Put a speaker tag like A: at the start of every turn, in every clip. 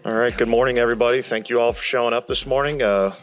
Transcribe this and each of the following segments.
A: All right, good morning, everybody. Thank you all for showing up this morning to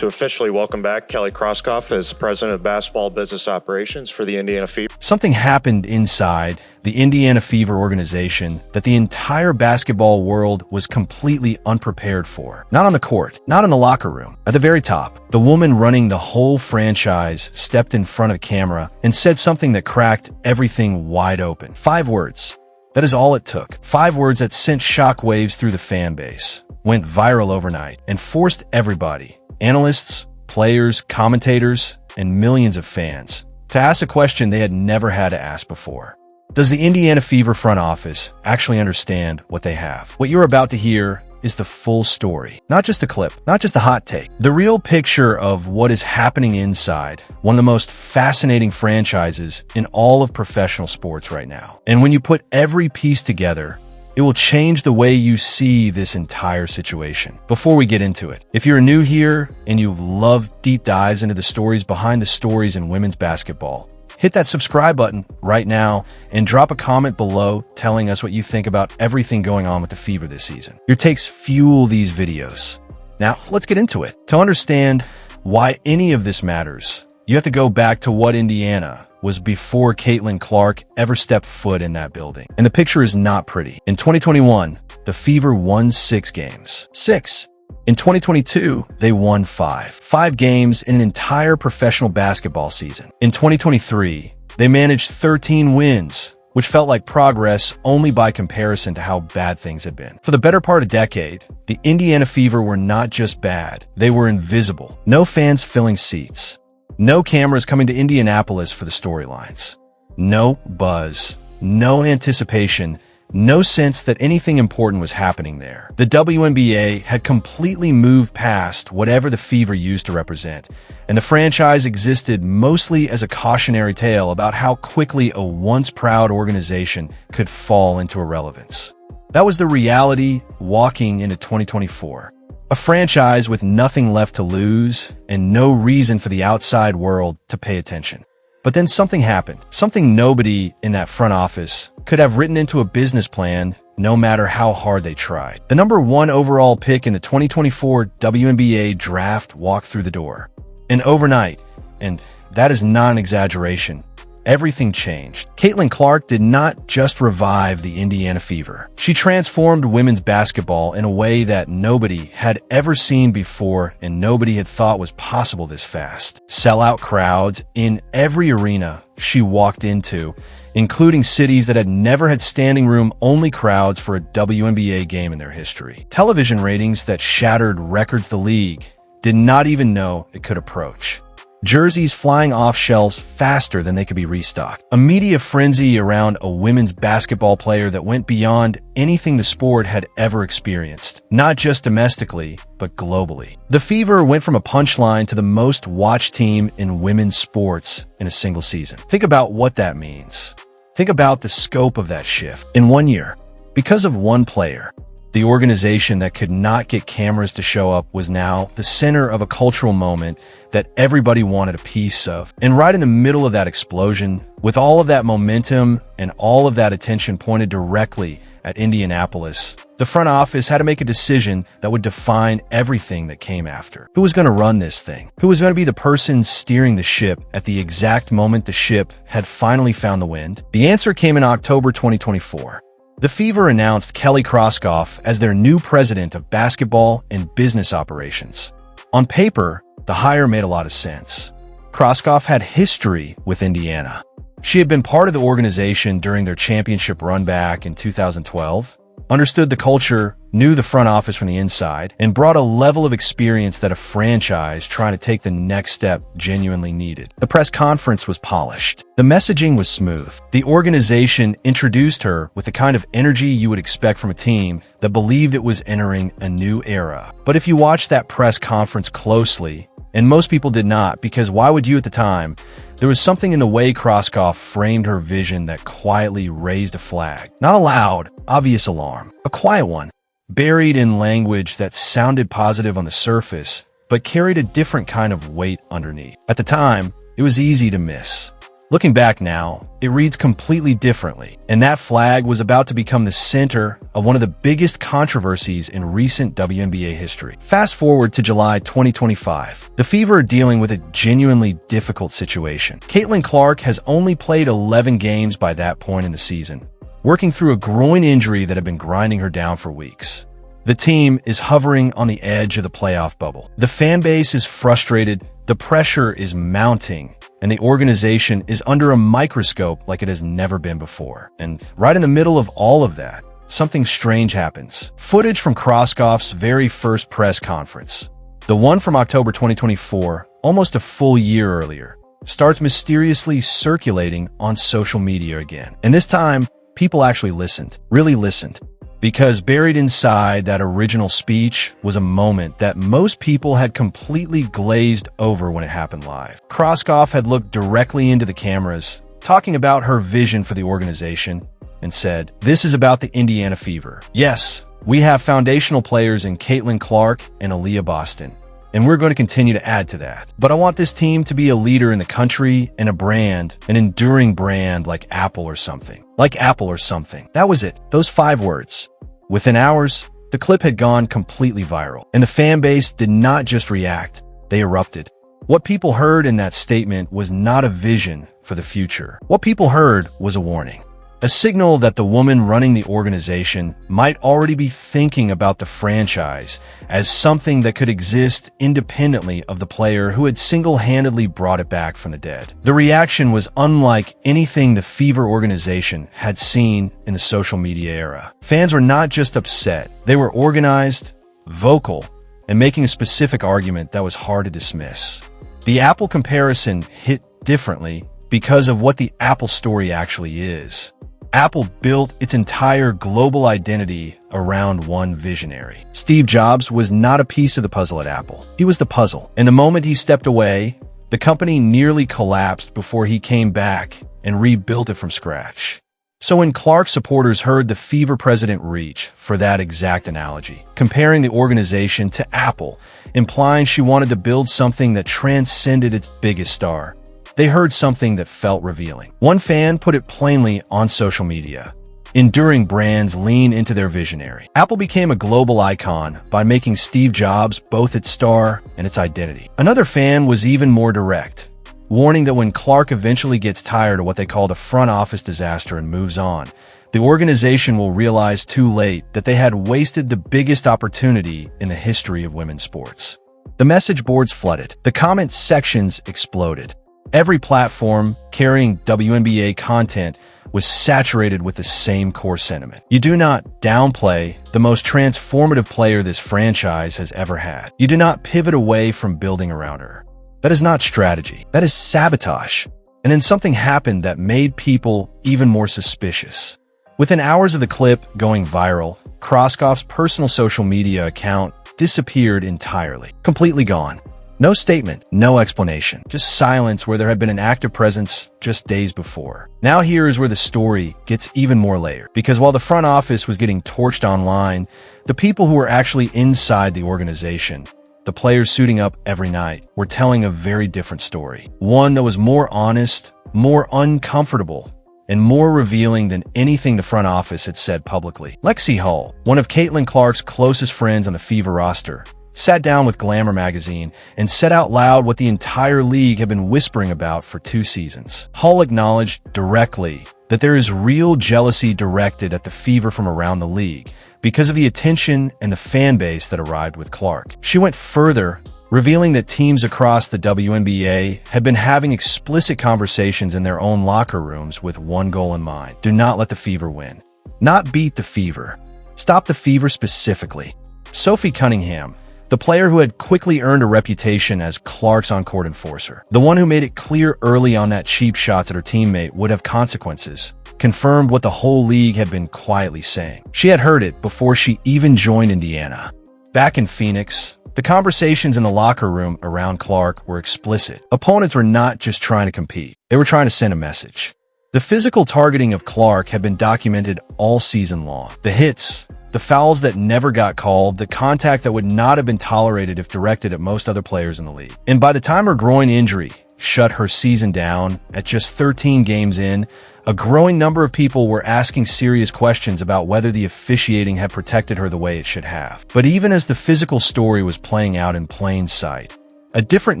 A: officially welcome back Kelly Krauskopf as President of Basketball Business Operations for the Indiana Fever.
B: Something happened inside the Indiana Fever organization that the entire basketball world was completely unprepared for. Not on the court, not in the locker room. At the very top, the woman running the whole franchise stepped in front of the camera and said something that cracked everything wide open. 5 words. That is all it took. 5 words that sent shockwaves through the fan base, went viral overnight, and forced everybody, analysts, players, commentators, and millions of fans, to ask a question they had never had to ask before. Does the Indiana Fever front office actually understand what they have? What you're about to hear is the full story. Not just a clip, not just a hot take. The real picture of what is happening inside one of the most fascinating franchises in all of professional sports right now. And when you put every piece together, it will change the way you see this entire situation. Before we get into it, if you're new here and you love deep dives into the stories behind the stories in women's basketball, hit that subscribe button right now and drop a comment below telling us what you think about everything going on with the Fever this season. Your takes fuel these videos. Now, let's get into it. To understand why any of this matters, you have to go back to what Indiana was before Caitlin Clark ever stepped foot in that building. And the picture is not pretty. In 2021, the Fever won 6 games. 6. In 2022, they won 5. 5 games in an entire professional basketball season. In 2023, they managed 13 wins, which felt like progress only by comparison to how bad things had been. For the better part of a decade, the Indiana Fever were not just bad, they were invisible. No fans filling seats. No cameras coming to Indianapolis for the storylines. No buzz. No anticipation. No sense that anything important was happening there. The WNBA had completely moved past whatever the Fever used to represent, and the franchise existed mostly as a cautionary tale about how quickly a once proud organization could fall into irrelevance. That was the reality walking into 2024. A franchise with nothing left to lose and no reason for the outside world to pay attention. But then something happened, something nobody in that front office could have written into a business plan no matter how hard they tried. The number 1 overall pick in the 2024 WNBA draft walked through the door. And overnight, and that is not an exaggeration, everything changed. Caitlin Clark did not just revive the Indiana Fever. She transformed women's basketball in a way that nobody had ever seen before and nobody had thought was possible this fast. Sellout crowds in every arena she walked into, including cities that had never had standing room only crowds for a WNBA game in their history. Television ratings that shattered records the league did not even know it could approach. Jerseys flying off shelves faster than they could be restocked. A media frenzy around a women's basketball player that went beyond anything the sport had ever experienced, not just domestically, but globally. The Fever went from a punchline to the most watched team in women's sports in a single season. Think about what that means. Think about the scope of that shift. In 1 year, because of one player, the organization that could not get cameras to show up was now the center of a cultural moment that everybody wanted a piece of. And right in the middle of that explosion, with all of that momentum and all of that attention pointed directly at Indianapolis, the front office had to make a decision that would define everything that came after. Who was going to run this thing? Who was going to be the person steering the ship at the exact moment the ship had finally found the wind? The answer came in October 2024. The Fever announced Kelly Krauskopf as their new president of basketball and business operations. On paper, the hire made a lot of sense. Krauskopf had history with Indiana. She had been part of the organization during their championship run back in 2012, understood the culture, knew the front office from the inside, and brought a level of experience that a franchise trying to take the next step genuinely needed. The press conference was polished. The messaging was smooth. The organization introduced her with the kind of energy you would expect from a team that believed it was entering a new era. But if you watch that press conference closely, and most people did not, because why would you at the time, there was something in the way Krauskopf framed her vision that quietly raised a flag. Not a loud, obvious alarm, a quiet one, buried in language that sounded positive on the surface, but carried a different kind of weight underneath. At the time, it was easy to miss. Looking back now, it reads completely differently, and that flag was about to become the center of one of the biggest controversies in recent WNBA history. Fast forward to July 2025. The Fever are dealing with a genuinely difficult situation. Caitlin Clark has only played 11 games by that point in the season, working through a groin injury that had been grinding her down for weeks. The team is hovering on the edge of the playoff bubble. The fan base is frustrated, the pressure is mounting, and the organization is under a microscope like it has never been before. And right in the middle of all of that, something strange happens. Footage from Krauskopf's very first press conference, the one from October 2024, almost a full year earlier, starts mysteriously circulating on social media again. And this time, people actually listened, really listened. Because buried inside that original speech was a moment that most people had completely glazed over when it happened live. Krauskopf had looked directly into the cameras, talking about her vision for the organization, and said, "This is about the Indiana Fever. Yes, we have foundational players in Caitlin Clark and Aaliyah Boston, and we're going to continue to add to that. But I want this team to be a leader in the country and a brand, an enduring brand like Apple or something. Like Apple or something." That was it. Those 5 words. Within hours, the clip had gone completely viral, and the fan base did not just react, they erupted. What people heard in that statement was not a vision for the future. What people heard was a warning. A signal that the woman running the organization might already be thinking about the franchise as something that could exist independently of the player who had single-handedly brought it back from the dead. The reaction was unlike anything the Fever organization had seen in the social media era. Fans were not just upset, they were organized, vocal, and making a specific argument that was hard to dismiss. The Apple comparison hit differently because of what the Apple story actually is. Apple built its entire global identity around one visionary. Steve Jobs was not a piece of the puzzle at Apple. He was the puzzle. And the moment he stepped away, the company nearly collapsed before he came back and rebuilt it from scratch. So when Clark supporters heard the Fever president reach for that exact analogy, comparing the organization to Apple, implying she wanted to build something that transcended its biggest star, they heard something that felt revealing. One fan put it plainly on social media: enduring brands lean into their visionary. Apple became a global icon by making Steve Jobs both its star and its identity. Another fan was even more direct, warning that when Clark eventually gets tired of what they called a front office disaster and moves on, the organization will realize too late that they had wasted the biggest opportunity in the history of women's sports. The message boards flooded. The comment sections exploded. Every platform carrying WNBA content was saturated with the same core sentiment. You do not downplay the most transformative player this franchise has ever had. You do not pivot away from building around her. That is not strategy. That is sabotage. And then something happened that made people even more suspicious. Within hours of the clip going viral, Krauskopf's personal social media account disappeared entirely. Completely gone. No statement, no explanation, just silence where there had been an active presence just days before. Now here is where the story gets even more layered, because while the front office was getting torched online, the people who were actually inside the organization, the players suiting up every night, were telling a very different story. One that was more honest, more uncomfortable, and more revealing than anything the front office had said publicly. Lexi Hull, one of Caitlin Clark's closest friends on the Fever roster, sat down with Glamour magazine and said out loud what the entire league had been whispering about for 2 seasons. Hull acknowledged directly that there is real jealousy directed at the Fever from around the league because of the attention and the fan base that arrived with Clark. She went further, revealing that teams across the WNBA had been having explicit conversations in their own locker rooms with one goal in mind: do not let the Fever win. Not beat the Fever. Stop the Fever specifically. Sophie Cunningham, the player who had quickly earned a reputation as Clark's on-court enforcer, the one who made it clear early on that cheap shots at her teammate would have consequences, confirmed what the whole league had been quietly saying. She had heard it before she even joined Indiana. Back in Phoenix, the conversations in the locker room around Clark were explicit. Opponents were not just trying to compete, they were trying to send a message. The physical targeting of Clark had been documented all season long. The hits, the fouls that never got called, the contact that would not have been tolerated if directed at most other players in the league. And by the time her groin injury shut her season down at just 13 games in, a growing number of people were asking serious questions about whether the officiating had protected her the way it should have. But even as the physical story was playing out in plain sight, a different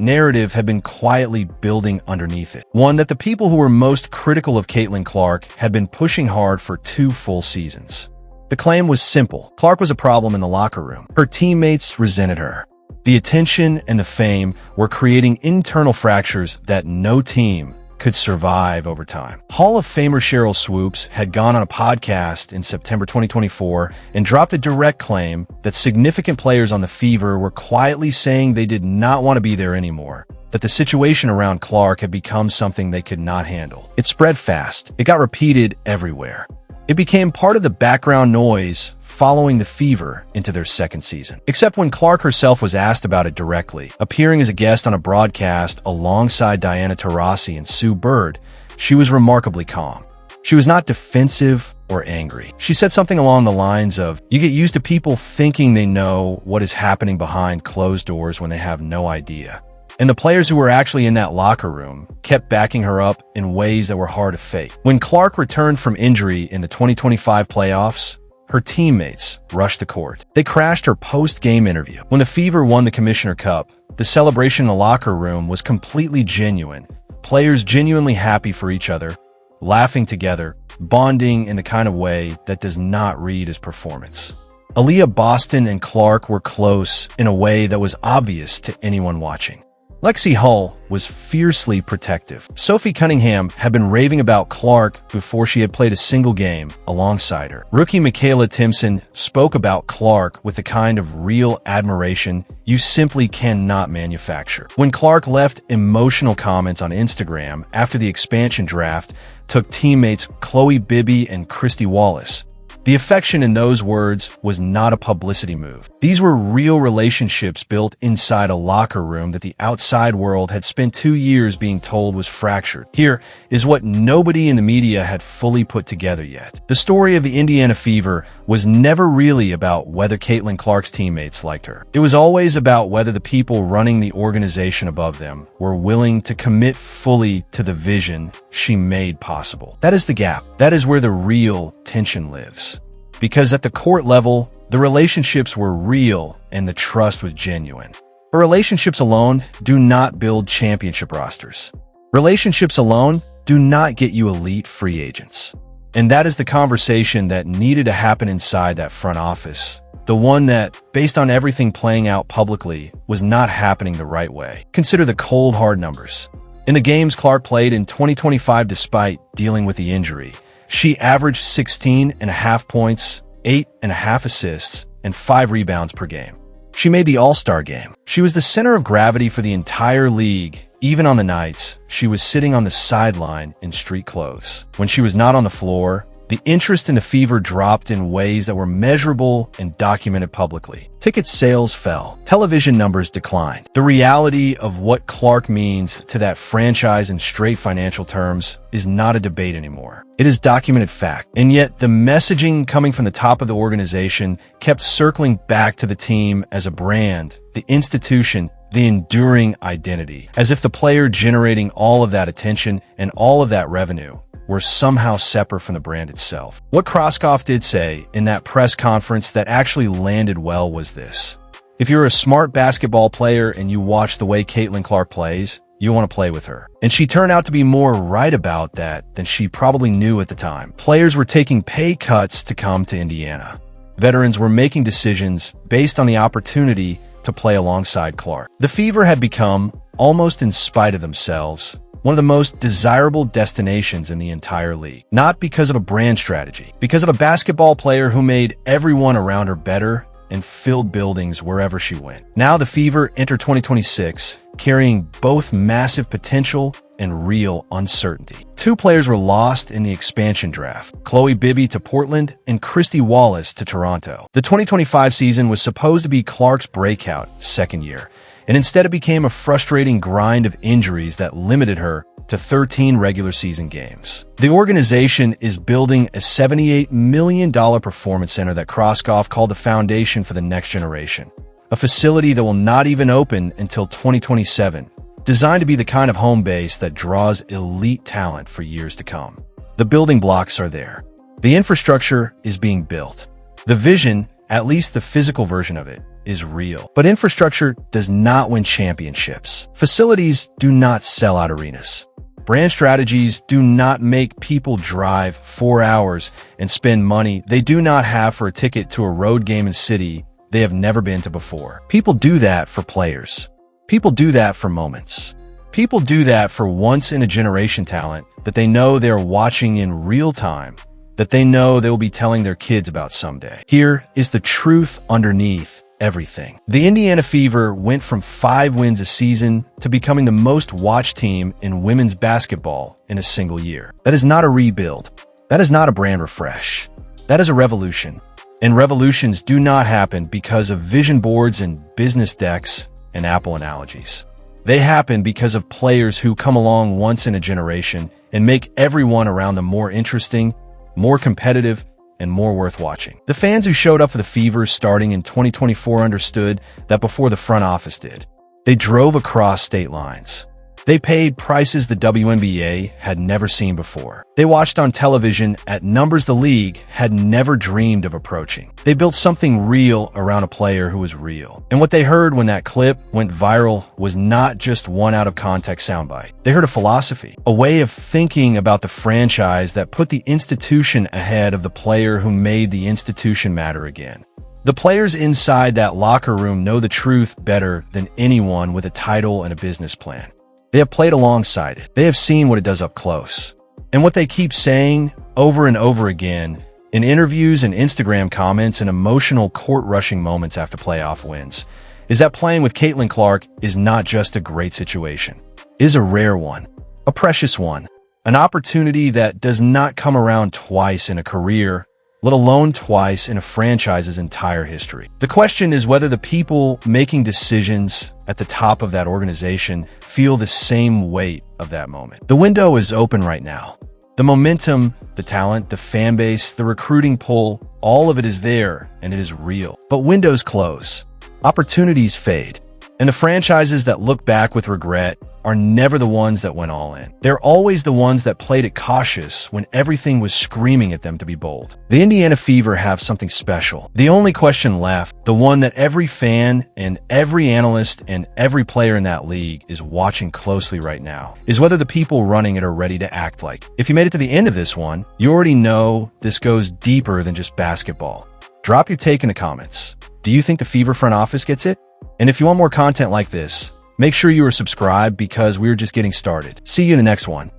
B: narrative had been quietly building underneath it. One that the people who were most critical of Caitlin Clark had been pushing hard for 2 full seasons. The claim was simple. Clark was a problem in the locker room. Her teammates resented her. The attention and the fame were creating internal fractures that no team could survive over time. Hall of Famer Cheryl Swoops had gone on a podcast in September 2024 and dropped a direct claim that significant players on the Fever were quietly saying they did not want to be there anymore, that the situation around Clark had become something they could not handle. It spread fast. It got repeated everywhere. It became part of the background noise following the Fever into their second season. Except when Clark herself was asked about it directly, appearing as a guest on a broadcast alongside Diana Taurasi and Sue Bird, she was remarkably calm. She was not defensive or angry. She said something along the lines of, "You get used to people thinking they know what is happening behind closed doors when they have no idea." And the players who were actually in that locker room kept backing her up in ways that were hard to fake. When Clark returned from injury in the 2025 playoffs, her teammates rushed the court. They crashed her post-game interview. When the Fever won the Commissioner Cup, the celebration in the locker room was completely genuine. Players genuinely happy for each other, laughing together, bonding in the kind of way that does not read as performance. Aaliyah Boston and Clark were close in a way that was obvious to anyone watching. Lexi Hull was fiercely protective. Sophie Cunningham had been raving about Clark before she had played a single game alongside her. Rookie Michaela Timpson spoke about Clark with the kind of real admiration you simply cannot manufacture. When Clark left emotional comments on Instagram after the expansion draft took teammates Chloe Bibby and Christy Wallace, the affection in those words was not a publicity move. These were real relationships built inside a locker room that the outside world had spent 2 years being told was fractured. Here is what nobody in the media had fully put together yet. The story of the Indiana Fever was never really about whether Caitlin Clark's teammates liked her. It was always about whether the people running the organization above them were willing to commit fully to the vision she made possible. That is the gap. That is where the real tension lives. Because at the court level, the relationships were real and the trust was genuine. But relationships alone do not build championship rosters. Relationships alone do not get you elite free agents. And that is the conversation that needed to happen inside that front office. The one that, based on everything playing out publicly, was not happening the right way. Consider the cold, hard numbers. In the games Clark played in 2025 despite dealing with the injury, she averaged 16.5 points, 8.5 assists, and 5 rebounds per game. She made the All-Star game. She was the center of gravity for the entire league, even on the nights she was sitting on the sideline in street clothes. When she was not on the floor, the interest in the Fever dropped in ways that were measurable and documented publicly. Ticket sales fell. Television numbers declined. The reality of what Clark means to that franchise in straight financial terms is not a debate anymore. It is documented fact. And yet the messaging coming from the top of the organization kept circling back to the team as a brand, the institution, the enduring identity, as if the player generating all of that attention and all of that revenue were somehow separate from the brand itself. What Krauskopf did say in that press conference that actually landed well was this: if you're a smart basketball player and you watch the way Caitlin Clark plays, you want to play with her. And she turned out to be more right about that than she probably knew at the time. Players were taking pay cuts to come to Indiana. Veterans were making decisions based on the opportunity to play alongside Clark. The Fever had become, almost in spite of themselves, one of the most desirable destinations in the entire league. Not because of a brand strategy, because of a basketball player who made everyone around her better and filled buildings wherever she went. Now the Fever enter 2026, carrying both massive potential and real uncertainty. 2 players were lost in the expansion draft: Chloe Bibby to Portland and Christy Wallace to Toronto. The 2025 season was supposed to be Clark's breakout second year, and instead it became a frustrating grind of injuries that limited her to 13 regular season games. The organization is building a $78 million performance center that Krauskopf called the foundation for the next generation, a facility that will not even open until 2027, designed to be the kind of home base that draws elite talent for years to come. The building blocks are there. The infrastructure is being built. The vision, at least the physical version of it, is real. But infrastructure does not win championships. Facilities do not sell out arenas. Brand strategies do not make people drive 4 hours and spend money they do not have for a ticket to a road game in a city they have never been to before. People do that for players. People do that for moments. People do that for once-in-a-generation talent that they know they're watching in real time, that they know they will be telling their kids about someday. Here is the truth underneath everything. The Indiana Fever went from 5 wins a season to becoming the most watched team in women's basketball in a single year. That is not a rebuild. That is not a brand refresh. That is a revolution. And revolutions do not happen because of vision boards and business decks and Apple analogies. They happen because of players who come along once in a generation and make everyone around them more interesting, more competitive, and more worth watching. The fans who showed up for the Fever starting in 2024 understood that before the front office did. They drove across state lines. They paid prices the WNBA had never seen before. They watched on television at numbers the league had never dreamed of approaching. They built something real around a player who was real. And what they heard when that clip went viral was not just one out-of-context soundbite. They heard a philosophy, a way of thinking about the franchise that put the institution ahead of the player who made the institution matter again. The players inside that locker room know the truth better than anyone with a title and a business plan. They have played alongside it. They have seen what it does up close. And what they keep saying over and over again in interviews and Instagram comments and emotional court-rushing moments after playoff wins is that playing with Caitlin Clark is not just a great situation. It is a rare one, a precious one, an opportunity that does not come around twice in a career, let alone twice in a franchise's entire history. The question is whether the people making decisions at the top of that organization feel the same weight of that moment. The window is open right now. The momentum, the talent, the fan base, the recruiting pull, all of it is there and it is real. But windows close. Opportunities fade. And the franchises that look back with regret are never the ones that went all in. They're always the ones that played it cautious when everything was screaming at them to be bold. The Indiana Fever have something special. The only question left, the one that every fan and every analyst and every player in that league is watching closely right now, is whether the people running it are ready to act like. If you made it to the end of this one, you already know this goes deeper than just basketball. Drop your take in the comments. Do you think the Fever front office gets it? And if you want more content like this, make sure you are subscribed because we're just getting started. See you in the next one.